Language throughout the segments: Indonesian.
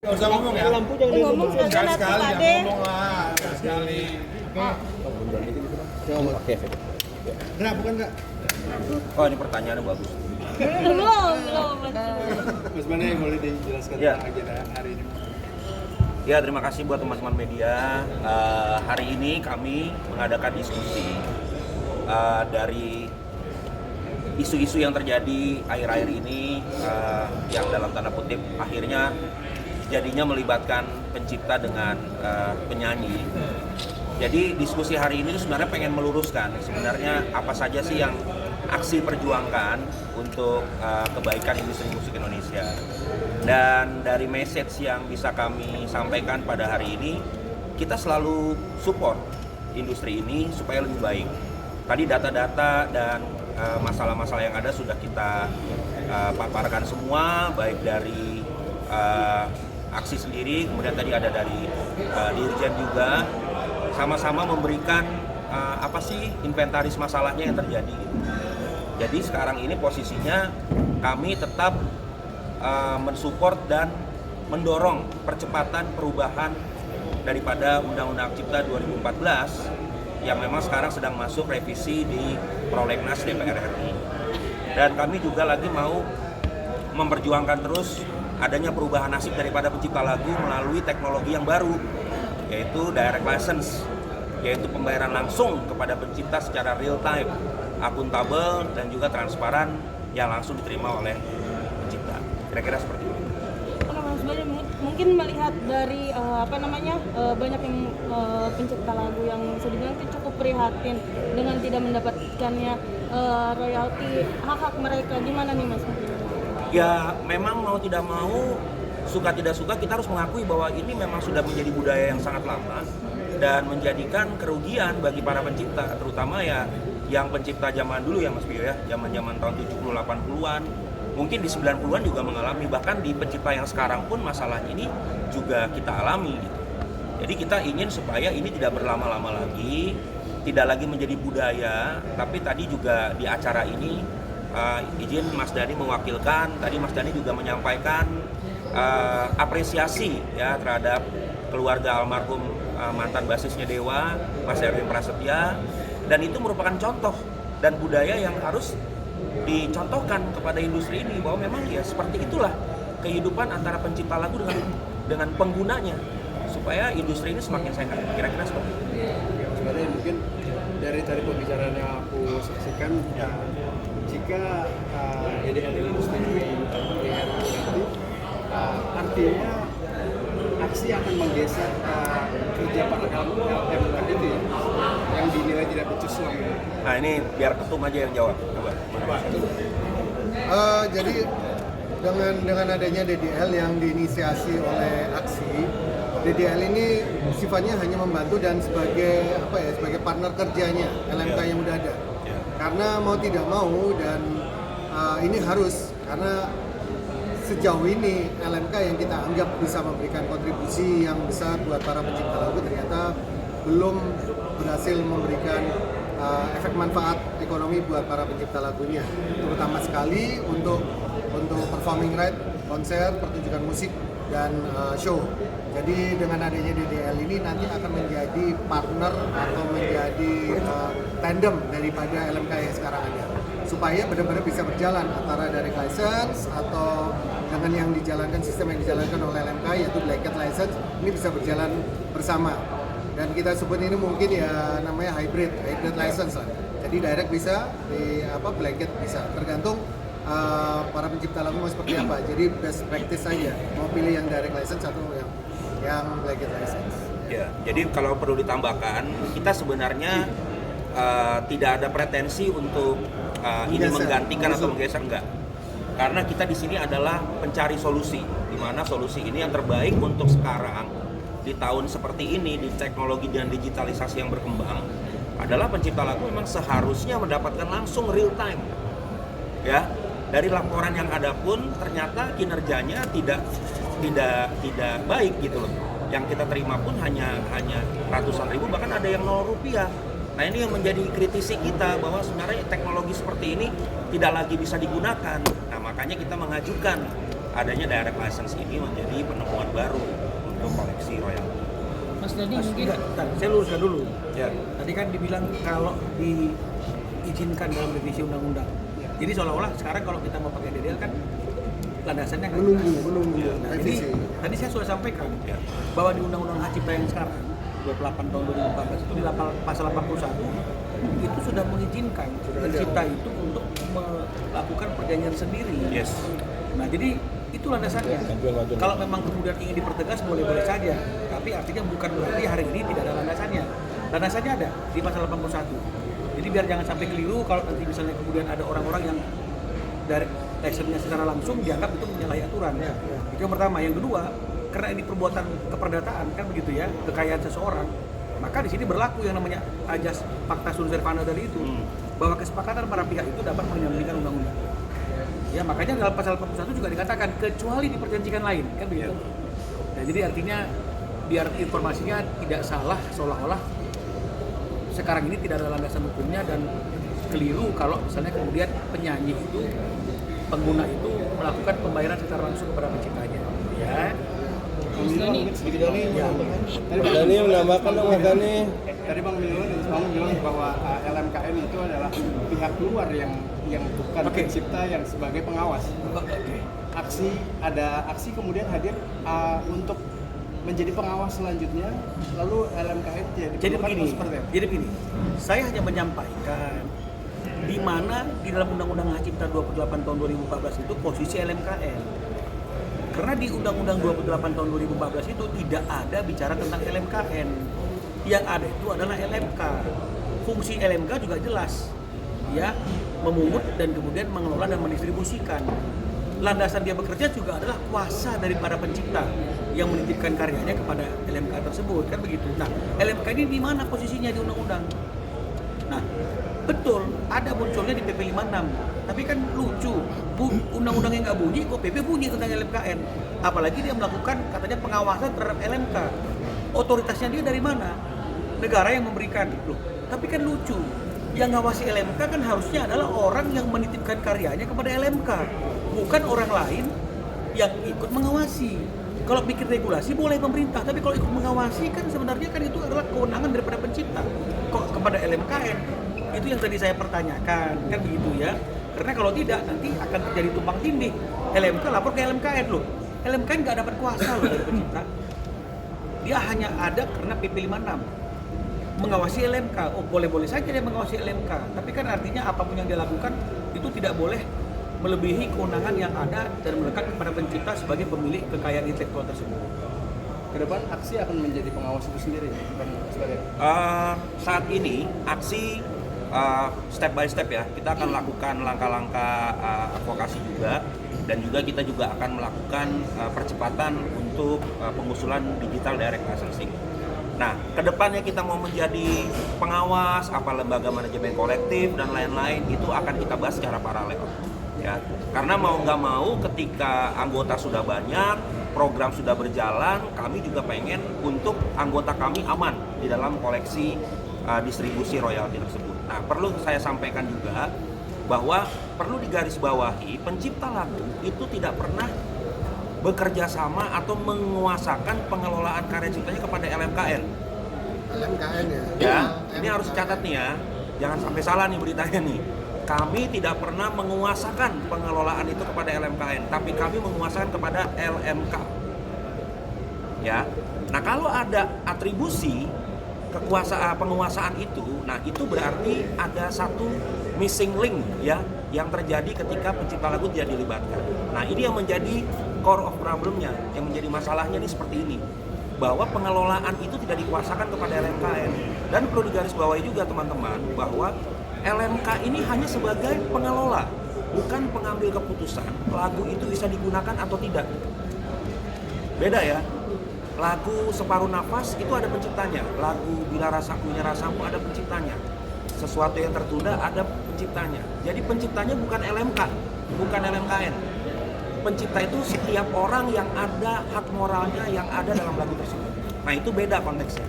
Nggak usah ngomong ya. Lampu jangan ngomong dibuka. sekali Sekali-sekali Pak jangan De. ngomong lah. Sekali. Oke. Enggak, bukan enggak. Oh, ini pertanyaannya bagus. Belum. Mas Bane boleh dijelaskan Ya. tentang agenda hari ini? Ya, terima kasih buat teman-teman media. Hari ini kami mengadakan diskusi dari isu-isu yang terjadi akhir-akhir ini yang dalam tanda kutip akhirnya jadinya melibatkan pencipta dengan penyanyi. Jadi diskusi hari ini sebenarnya pengen meluruskan sebenarnya apa saja sih yang aksi perjuangkan untuk kebaikan industri musik Indonesia. Dan dari message yang bisa kami sampaikan pada hari ini, kita selalu support industri ini supaya lebih baik. Tadi data-data dan masalah-masalah yang ada sudah kita paparkan semua, baik dari aksi sendiri, kemudian tadi ada dari Dirjen juga, sama-sama memberikan apa sih inventaris masalahnya yang terjadi gitu. Jadi sekarang ini posisinya kami tetap mensupport dan mendorong percepatan perubahan daripada Undang-Undang Cipta 2014 yang memang sekarang sedang masuk revisi di Prolegnas DPR RI. Dan kami juga lagi mau memperjuangkan terus adanya perubahan nasib daripada pencipta lagu melalui teknologi yang baru, yaitu direct license, yaitu pembayaran langsung kepada pencipta secara real time, akuntabel dan juga transparan yang langsung diterima oleh pencipta. Kira-kira seperti itu. Kalau Mas Bani mungkin melihat dari banyak yang pencipta lagu yang bisa dibilang itu cukup prihatin dengan tidak mendapatkannya royalti hak-hak mereka, gimana nih Mas? Ya memang mau tidak mau, suka tidak suka kita harus mengakui bahwa ini memang sudah menjadi budaya yang sangat lama dan menjadikan kerugian bagi para pencipta, terutama ya yang pencipta zaman dulu ya Mas Bio ya, zaman-zaman tahun 70-80-an, mungkin di 90-an juga mengalami, bahkan di pencipta yang sekarang pun masalah ini juga kita alami gitu. Jadi kita ingin supaya ini tidak berlama-lama lagi, tidak lagi menjadi budaya, tapi tadi juga di acara ini izin Mas Dhani mewakilkan, tadi Mas Dhani juga menyampaikan apresiasi ya terhadap keluarga almarhum mantan basisnya Dewa, Mas Erwin Prasetya, dan itu merupakan contoh dan budaya yang harus dicontohkan kepada industri ini bahwa memang ya seperti itulah kehidupan antara pencipta lagu dengan penggunanya supaya industri ini semakin sehat. Kira-kira seperti itu. Sebenarnya mungkin dari pembicaraan yang aku saksikan, jika DDL ini disetujui nanti, artinya aksi akan menggeser kerja para LMK itu ya, yang dinilai tidak becus selama ini. Nah ini biar ketum aja yang jawab. Coba. Jadi dengan adanya DDL yang diinisiasi oleh aksi, DDL ini sifatnya hanya membantu dan sebagai partner kerjanya LMK yang udah ada. Karena mau tidak mau dan ini harus, karena sejauh ini LMK yang kita anggap bisa memberikan kontribusi yang besar buat para pencipta lagu ternyata belum berhasil memberikan efek manfaat ekonomi buat para pencipta lagunya, terutama sekali untuk performing right, konser, pertunjukan musik dan show. Jadi dengan adanya DDL ini nanti akan menjadi partner atau menjadi tandem daripada LMK yang sekarang ada, supaya benar-benar bisa berjalan antara direct license atau dengan yang dijalankan, sistem yang dijalankan oleh LMK yaitu blanket license, ini bisa berjalan bersama. Dan kita sebut ini mungkin ya namanya hybrid license lah. Jadi direct bisa, blanket bisa, tergantung para pencipta lagu mau seperti apa. Jadi best practice saja, mau pilih yang direct license atau yang blanket license. Ya, jadi kalau perlu ditambahkan, kita sebenarnya tidak ada pretensi untuk ini menggantikan atau menggeser, enggak. Karena kita di sini adalah pencari solusi, di mana solusi ini yang terbaik untuk sekarang di tahun seperti ini, di teknologi dan digitalisasi yang berkembang, adalah pencipta lagu memang seharusnya mendapatkan langsung real time. Ya, dari laporan yang ada pun ternyata kinerjanya tidak baik gitu loh. Yang kita terima pun hanya ratusan ribu, bahkan ada yang 0 rupiah. Nah ini yang menjadi kritisi kita, bahwa sebenarnya teknologi seperti ini tidak lagi bisa digunakan. Nah makanya kita mengajukan adanya direct license ini menjadi penemuan baru untuk koleksi royalti. Mas Dodi mungkin Saya luruskan dulu. Ya. Tadi kan dibilang kalau diizinkan dalam revisi undang-undang. Jadi seolah-olah sekarang kalau kita mau pakai DDL kan landasannya kan menunggu Nah, revisi. jadi tadi saya sudah sampaikan Ya. bahwa di Undang-Undang Hak Cipta yang sekarang 28 tahun 2014 itu di pasal 81 itu sudah mengizinkan pencipta itu untuk melakukan perjanjian sendiri. Yes. Nah, jadi itu landasannya. Kalau memang kemudian ingin dipertegas boleh-boleh saja, tapi artinya bukan berarti hari ini tidak ada landasannya. Landasannya ada di pasal 81. Jadi biar jangan sampai keliru kalau nanti misalnya kemudian ada orang-orang yang dari lisensinya secara langsung dianggap itu menyalahi aturan. Itu yang pertama. Yang kedua, karena ini perbuatan keperdataan kan begitu ya, kekayaan seseorang, maka di sini berlaku yang namanya ajas pacta sunt servanda dari itu, bahwa kesepakatan para pihak itu dapat menyampingkan undang-undang. Ya, makanya dalam pasal 41 juga dikatakan kecuali diperjanjikan lain, kan begitu. Nah, jadi artinya biar informasinya tidak salah seolah-olah sekarang ini tidak ada landasan hukumnya dan keliru kalau misalnya kemudian penyanyi itu, pengguna itu melakukan pembayaran secara langsung kepada penciptanya. Ya. Sedikit Doni, Dani yang menambahkan dong Mas Dani. Tadi Bang Milan bilang bahwa LMKN itu adalah pihak luar yang bukan pencipta, yang sebagai pengawas. Aksi kemudian hadir untuk menjadi pengawas selanjutnya, lalu LMKN Jadi begini, seperti apa? jadi begini, saya hanya menyampaikan di mana di dalam Undang-Undang Hak Cipta 28 tahun 2014 itu posisi LMKN. Karena di Undang-Undang 28 tahun 2014 itu tidak ada bicara tentang LMKN. Yang ada itu adalah LMK. Fungsi LMK juga jelas, ya, memungut dan kemudian mengelola dan mendistribusikan. Landasan dia bekerja juga adalah kuasa daripada pencipta yang menitipkan karyanya kepada LMK tersebut, kan begitu. Nah, LMK ini di mana posisinya di undang-undang? Nah, betul ada munculnya di PP 56, tapi kan lucu, undang-undangnya nggak bunyi, kok PP bunyi tentang LMKN. Apalagi dia melakukan katanya pengawasan terhadap LMK. Otoritasnya dia dari mana? Negara yang memberikan, loh. Tapi kan lucu, yang ngawasi LMK kan harusnya adalah orang yang menitipkan karyanya kepada LMK, bukan orang lain yang ikut mengawasi. Kalau bikin regulasi boleh pemerintah, tapi kalau ikut mengawasi kan sebenarnya kan itu adalah kewenangan daripada pencipta. Kok kepada LMKN? Itu yang tadi saya pertanyakan, kan begitu ya. Karena kalau tidak nanti akan terjadi tumpang tindih. LMK lapor ke LMKN loh. LMKN nggak dapat kuasa loh dari pencipta. Dia hanya ada karena PP 56 mengawasi LMK. Oh, boleh-boleh saja dia mengawasi LMK, tapi kan artinya apapun yang dia lakukan itu tidak boleh melebihi kewenangan yang ada dan melekat kepada pencipta sebagai pemilik kekayaan intelektual tersebut. Ke depan aksi akan menjadi pengawas itu sendiri, bukan sebagai Saat ini aksi step by step ya, kita akan lakukan langkah-langkah advokasi juga, dan juga kita juga akan melakukan percepatan untuk pengusulan digital direct licensing. Nah, kedepannya kita mau menjadi pengawas, apa lembaga manajemen kolektif dan lain-lain, itu akan kita bahas secara paralel. Ya, karena mau nggak mau ketika anggota sudah banyak, program sudah berjalan, kami juga pengen untuk anggota kami aman di dalam koleksi distribusi royalti tersebut. Nah, perlu saya sampaikan juga bahwa perlu digarisbawahi, pencipta lagu itu tidak pernah bekerja sama atau menguasakan pengelolaan karya ciptanya kepada LMKN. LMKN ya. Ya, ini harus catat nih ya, jangan sampai salah nih beritanya nih. Kami tidak pernah menguasakan pengelolaan itu kepada LMKN, tapi kami menguasakan kepada LMK. Ya, nah kalau ada atribusi penguasaan itu, nah itu berarti ada satu missing link ya yang terjadi ketika pencipta lagu tidak dilibatkan. Nah ini yang menjadi core of problemnya, yang menjadi masalahnya ini seperti ini, bahwa pengelolaan itu tidak dikuasakan kepada LMKN. Dan perlu digarisbawahi juga teman-teman bahwa LMK ini hanya sebagai pengelola, bukan pengambil keputusan lagu itu bisa digunakan atau tidak. Beda ya. Lagu Separuh Nafas itu ada penciptanya, lagu Bila Rasaku Rasamu ada penciptanya, Sesuatu Yang Tertunda ada penciptanya. Jadi penciptanya bukan LMK, bukan LMKN. Pencipta itu setiap orang yang ada hak moralnya yang ada dalam lagu tersebut. Nah itu beda konteksnya.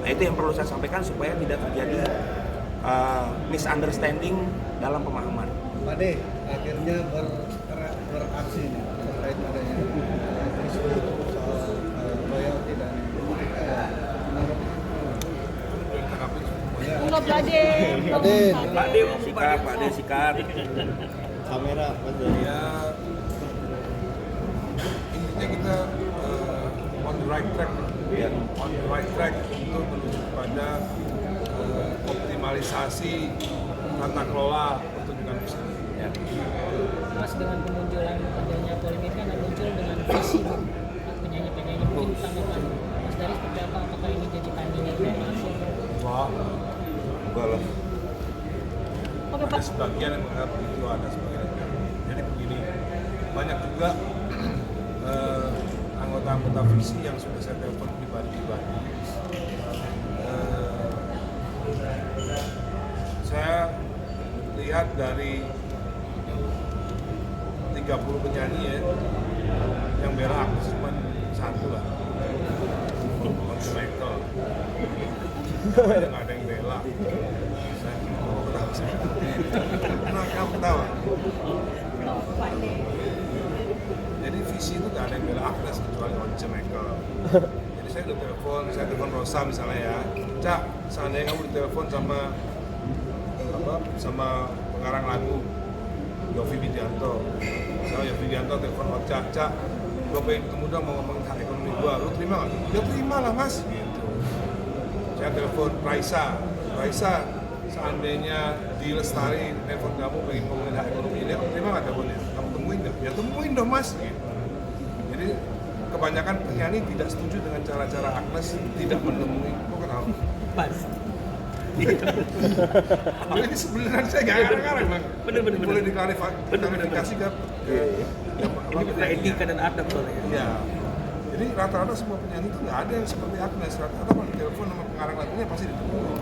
Nah itu yang perlu saya sampaikan supaya tidak terjadi misunderstanding dalam pemahaman. Pak De, akhirnya beraksi nih terkait ada Pade. Pak De, sikat. Kamera betul. Ya intinya kita on the right track, Ya. on the right track untuk menuju kepada optimalisasi tata kelola pertunjukan musik. Ya. Mas, dengan kemunculan adanya polemik kan muncul dengan visi penyanyi-penyanyi, mungkin tanggapan Mas dari seperti apa? Apakah ini jadi tandingan yang masuk? Wah, Enggak lah. Oke ada Pak. sebagian yang menganggap begitu, ada sebagian yang tidak. Jadi begini, banyak juga anggota-anggota visi yang sudah saya telepon pribadi-pribadi. Saya lihat dari 30 penyanyi ya, yang bela artis cuma satu lah, Once Michael. Nggak ada yang bela. Saya ketawa sih. Kenapa kamu ketawa? Jadi visi itu nggak ada yang bela Agnes kecuali Once Michael. Jadi saya telepon Rosa misalnya ya, Cak, seandainya kamu ditelepon sama pengarang lagu Yovie Widianto, misalnya Yovie Widianto telepon Cak, gue pengen ketemu dong mau ngomongin hak ekonomi gue, lu terima nggak? Ya terima lah mas, gitu. Saya telepon Raisa, seandainya di Lestari telepon kamu pengen ngomongin hak ekonomi ini, kamu terima nggak teleponnya? Kamu temuin nggak? Ya temuin dong mas, gitu. Jadi kebanyakan penyanyi tidak setuju dengan cara-cara Agnes tidak menemui, kok kenapa? Pas. Ini sebenarnya saya nggak ngarang-ngarang bang. Bener. Boleh diklarifikasi kan? Ini bukan etika dan adab soalnya. Iya. Jadi rata-rata semua penyanyi itu nggak ada yang seperti Agnes. Rata-rata kalau ditelepon sama pengarang lagunya pasti ditemuin.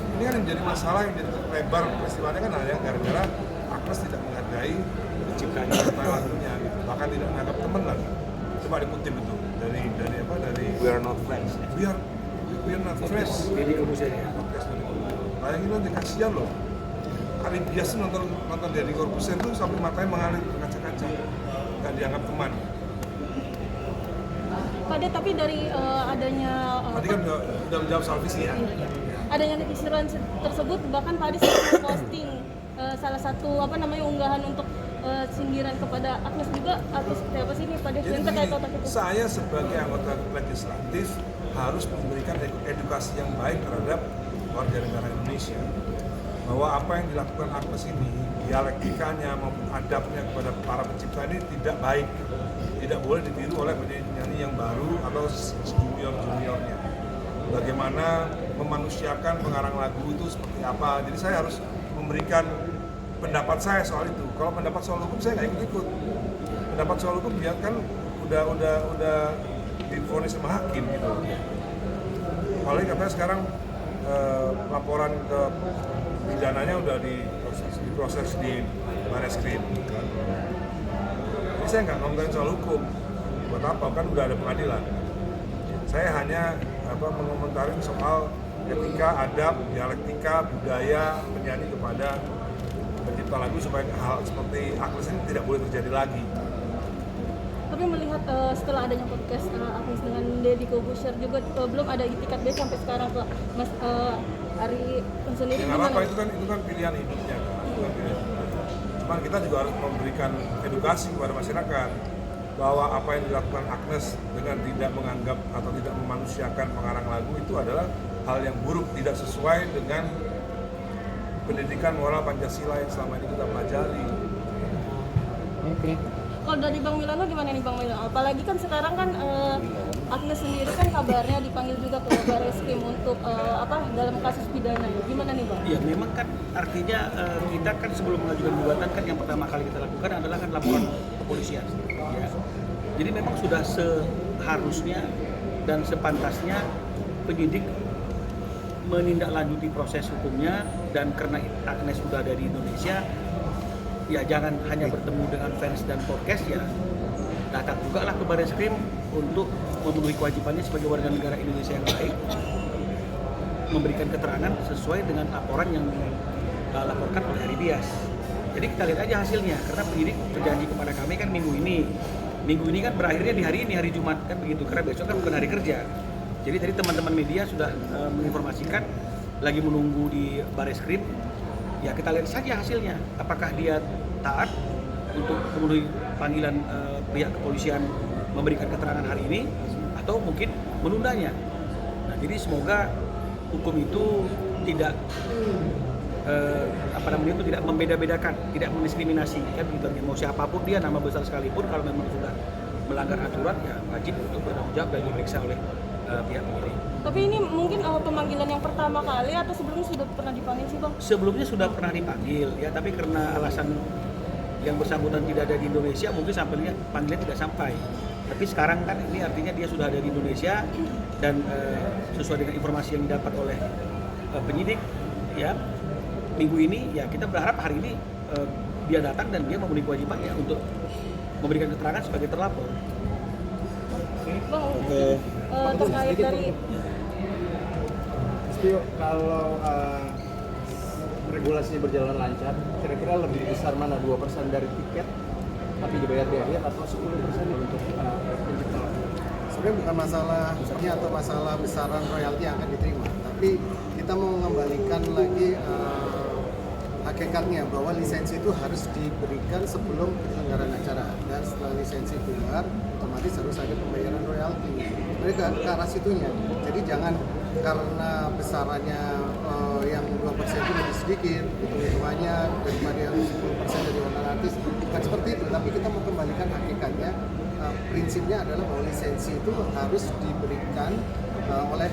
Ini kan yang menjadi masalah, yang jadi lebar peristiwanya kan hanya gara-gara Agnes tidak menghargai penciptanya lagunya, gitu. Bahkan tidak menganggap teman lagi. Coba dikutip itu dari We are not friends. We are not friends. Jadi kemudian ya. Podcast dari bayangin nanti kasihan loh. Kali biasa nonton Deddy Corbuzier tuh sampai matanya mengalir ke kaca-kaca, nggak dianggap teman. Pade, tapi dari adanya Tadi kan udah menjawab soal visi ya. adanya istilah tersebut, bahkan Pade sempat posting salah satu unggahan untuk sindiran kepada Agnes juga, atau seperti apa sih ini Pade Jadi yang terkait begini, otak itu? saya sebagai anggota legislatif harus memberikan edukasi yang baik terhadap warga negara Indonesia bahwa apa yang dilakukan Agnes ini, dialektikanya maupun adabnya kepada para pencipta ini tidak baik, tidak boleh ditiru oleh penyanyi yang baru atau junior-juniornya. Bagaimana memanusiakan pengarang lagu itu seperti apa, jadi saya harus memberikan pendapat saya soal itu. Kalau pendapat soal hukum saya nggak ikut-ikut. Pendapat soal hukum dia kan udah divonis sama hakim gitu. Apalagi katanya sekarang laporan ke pidananya udah diproses di Barreskrim. Jadi saya nggak ngomongin soal hukum. Buat apa? Kan udah ada pengadilan. Saya hanya mengomentari soal etika, adab, dialektika, budaya penyanyi kepada pencipta lagu supaya hal seperti Agnes ini tidak boleh terjadi lagi. Tapi melihat setelah adanya podcast Agnes dengan Deddy Corbuzier juga belum ada itikat baik sampai sekarang ke Mas Ari sendiri. Ya, apa itu kan pilihan hidupnya kan. Bukan pilihan hidupnya. Cuman kita juga harus memberikan edukasi kepada masyarakat bahwa apa yang dilakukan Agnes dengan tidak menganggap atau tidak memanusiakan pengarang lagu itu adalah hal yang buruk, tidak sesuai dengan pendidikan moral Pancasila yang selama ini kita pelajari. Oke. Kalau dari Bang Milano gimana nih Bang Milano? Apalagi kan sekarang kan Agnes sendiri kan kabarnya dipanggil juga ke Barreskrim untuk dalam kasus pidana. Gimana nih Bang? Ya memang kan artinya kita kan sebelum mengajukan gugatan kan yang pertama kali kita lakukan adalah kan laporan kepolisian. Ya. Jadi memang sudah seharusnya dan sepantasnya penyidik menindaklanjuti proses hukumnya, dan karena Agnes sudah ada di Indonesia, ya jangan hanya bertemu dengan fans dan podcast, ya datang juga lah ke Barreskrim untuk memenuhi kewajibannya sebagai warga negara Indonesia yang baik, memberikan keterangan sesuai dengan laporan yang dilaporkan oleh Ari Bias. Jadi kita lihat aja hasilnya, karena penyidik berjanji kepada kami kan minggu ini kan berakhirnya di hari ini, hari Jumat kan begitu, karena besok kan bukan hari kerja. Jadi tadi teman-teman media sudah menginformasikan lagi menunggu di Bareskrim. Ya kita lihat saja hasilnya, apakah dia taat untuk memenuhi panggilan pihak kepolisian memberikan keterangan hari ini atau mungkin menundanya. Nah, jadi semoga hukum itu tidak tidak membeda-bedakan, tidak mendiskriminasi, kan gitu. Mau siapapun dia, nama besar sekalipun, kalau memang sudah melanggar aturan ya wajib untuk bertanggung jawab dan diperiksa oleh pihak penyidik. Tapi ini mungkin pemanggilan yang pertama kali atau sebelumnya sudah pernah dipanggil sih Bang? Sebelumnya sudah pernah dipanggil ya, tapi karena alasan yang bersangkutan tidak ada di Indonesia, mungkin sampainya panggilan tidak sampai. Tapi sekarang kan ini artinya dia sudah ada di Indonesia dan sesuai dengan informasi yang didapat oleh penyidik ya, minggu ini ya kita berharap hari ini dia datang dan dia memenuhi kewajibannya untuk memberikan keterangan sebagai terlapor. Bang, terkait dari Tio, kalau regulasinya berjalan lancar, kira-kira lebih besar mana 2% dari tiket tapi dibayar di akhir atau 10% untuk pencipta lagu? Sebenarnya bukan masalahnya atau masalah besaran royalti yang akan diterima, tapi kita mau mengembalikan lagi hakikatnya bahwa lisensi itu harus diberikan sebelum penyelenggaraan acara, dan setelah lisensi keluar otomatis harus ada pembayaran royalti. Mereka ke arah situnya. Jadi jangan karena besarannya yang 2% itu lebih sedikit, hitung-hitungannya daripada yang 10% dari honor artis, bukan seperti itu. Tapi kita mau kembalikan hakikatnya, prinsipnya adalah bahwa lisensi itu harus diberikan oleh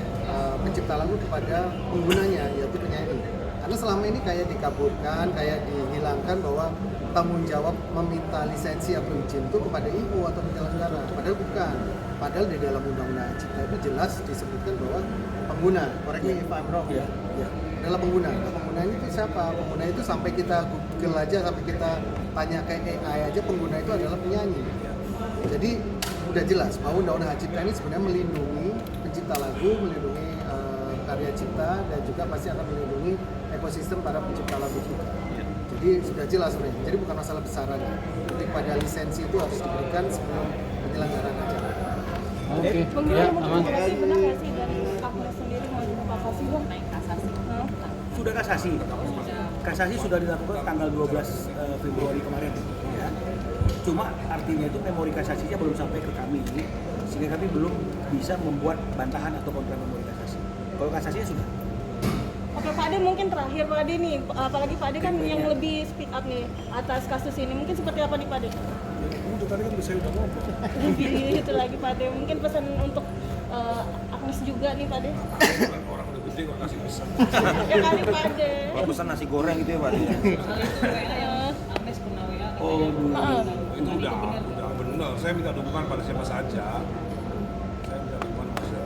pencipta lagu kepada penggunanya, yaitu penyanyi. Karena selama ini kayak dikaburkan, kayak dihilangkan bahwa tanggung jawab meminta lisensi atau izin itu kepada IO atau penyelenggara. Padahal bukan. Padahal di dalam Undang-Undang Cipta itu jelas disebutkan bahwa pengguna, correct me if I'm wrong, ya, adalah pengguna. Nah, pengguna itu siapa? Pengguna itu sampai kita Google aja, sampai kita tanya ke AI aja, pengguna itu adalah penyanyi. Jadi udah jelas bahwa Undang-Undang Cipta ini sebenarnya melindungi pencipta lagu, melindungi karya cipta, dan juga pasti akan melindungi ekosistem para pencipta lagu kita. Jadi sudah jelas sebenarnya. Jadi bukan masalah besarannya. Jadi pada lisensi itu harus diberikan sebelum penyelenggaraan acara. Oke, Bang, ya mau aman. kasih benar nggak sih dari Agnes sendiri mau kasasi Bang? Naik kasasi. Sudah kasasi. Kasasi sudah dilakukan tanggal 12 Februari kemarin ya. Cuma artinya itu memori kasasinya belum sampai ke kami, sehingga kami belum bisa membuat bantahan atau kontra memori kasasi. Kalau kasasinya sudah. Oke Pak Ade, mungkin terakhir Pak Ade nih, apalagi Pak Ade kan yang lebih speak up nih atas kasus ini, mungkin seperti apa nih Pak Ade? Udah tadi kan saya udah ngomong. Itu lagi Pak Ade, mungkin pesan untuk Agnes juga nih Pak Ade. Orang udah gede kok kasih pesan. Ya kali Pak Ade. Kalau pesan nasi goreng gitu ya Pak. Agnes pernah WA. Oh, Itu udah benar. Saya minta dukungan pada siapa saja. Saya minta dukungan pada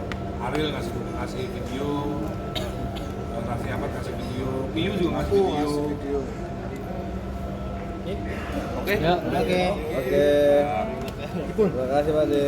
Ariel ngasih video, Raffi Ahmad ngasih video, Piyu juga ngasih video. Oke. Ya, oke. Oke. Terima kasih Pak De.